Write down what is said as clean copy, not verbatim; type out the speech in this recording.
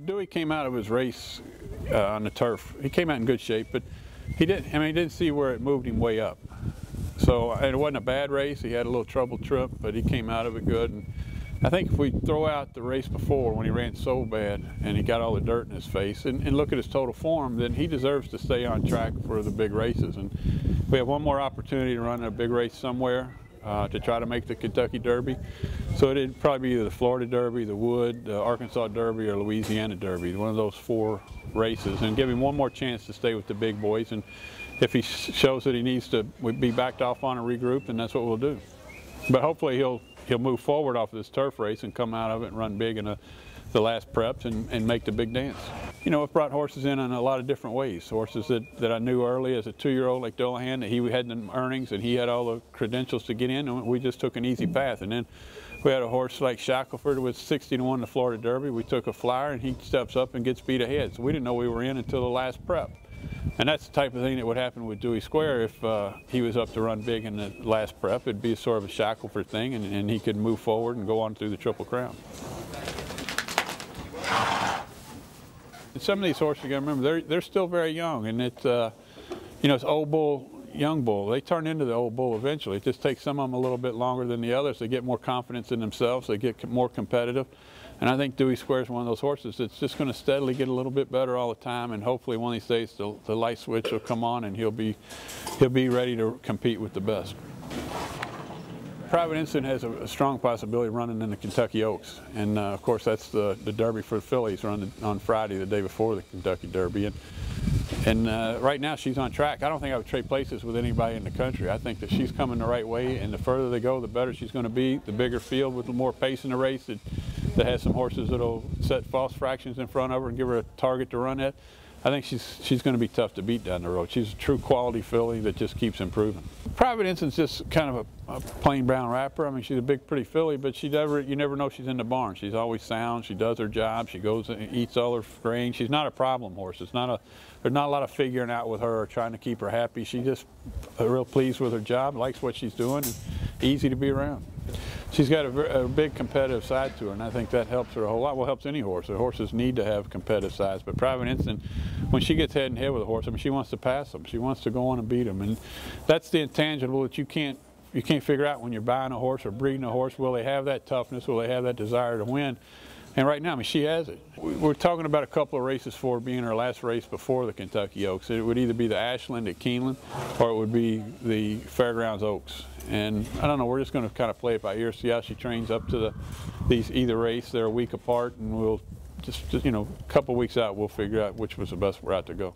Dewey came out of his race on the turf. He came out in good shape, but he didn't see where it moved him way up. So it wasn't a bad race. He had a little trouble trip, but he came out of it good. And I think if we throw out the race before when he ran so bad and he got all the dirt in his face and look at his total form, then he deserves to stay on track for the big races. And we have one more opportunity to run a big race somewhere to try to make the Kentucky Derby. So it'd probably be either the Florida Derby, the Wood, the Arkansas Derby, or Louisiana Derby, one of those 4 races, and give him one more chance to stay with the big boys. And if he shows that he needs to be backed off on a regroup, then that's what we'll do. But hopefully he'll move forward off of this turf race and come out of it and run big in the last preps and make the big dance. You know, I've brought horses in a lot of different ways. Horses that I knew early as a 2-year-old like Delahan, that he had the earnings and he had all the credentials to get in, and we just took an easy path. And then we had a horse like Shackelford with 60-1 the Florida Derby. We took a flyer and he steps up and gets beat ahead. So we didn't know we were in until the last prep. And that's the type of thing that would happen with Dewey Square if he was up to run big in the last prep. It'd be sort of a Shackelford thing, and he could move forward and go on through the Triple Crown. And some of these horses, you got to remember, they're still very young, and it's you know, it's old bull, young bull. They turn into the old bull eventually. It just takes some of them a little bit longer than the others. They get more confidence in themselves. They get more competitive. And I think Dewey Square is one of those horses that's just going to steadily get a little bit better all the time. And hopefully one of these days the light switch will come on and he'll be ready to compete with the best. Private Ensign has a strong possibility of running in the Kentucky Oaks. And of course that's the Derby for the fillies run on Friday, the day before the Kentucky Derby. And right now she's on track. I don't think I would trade places with anybody in the country. I think that she's coming the right way, and the further they go, the better she's going to be. The bigger field with more pace in the race that has some horses that'll set false fractions in front of her and give her a target to run at. I think she's going to be tough to beat down the road. She's a true quality filly that just keeps improving. Private Ensign's just kind of a plain brown wrapper. I mean, she's a big, pretty filly, but you never know she's in the barn. She's always sound. She does her job. She goes and eats all her grain. She's not a problem horse. There's not a lot of figuring out with her or trying to keep her happy. She's just real pleased with her job, likes what she's doing, and easy to be around. She's got a big competitive side to her, and I think that helps her a whole lot. Well, helps any horse. The horses need to have competitive sides, but Private Ensign, when she gets head and head with a horse, I mean, she wants to pass them. She wants to go on and beat them, and that's the intangible that you can't figure out when you're buying a horse or breeding a horse. Will they have that toughness? Will they have that desire to win? And right now, I mean, she has it. We're talking about a couple of races for being her last race before the Kentucky Oaks. It would either be the Ashland at Keeneland or it would be the Fairgrounds Oaks. And I don't know, we're just going to kind of play it by ear, see how she trains up to either race. They're a week apart, and we'll just you know, a couple weeks out, we'll figure out which was the best route to go.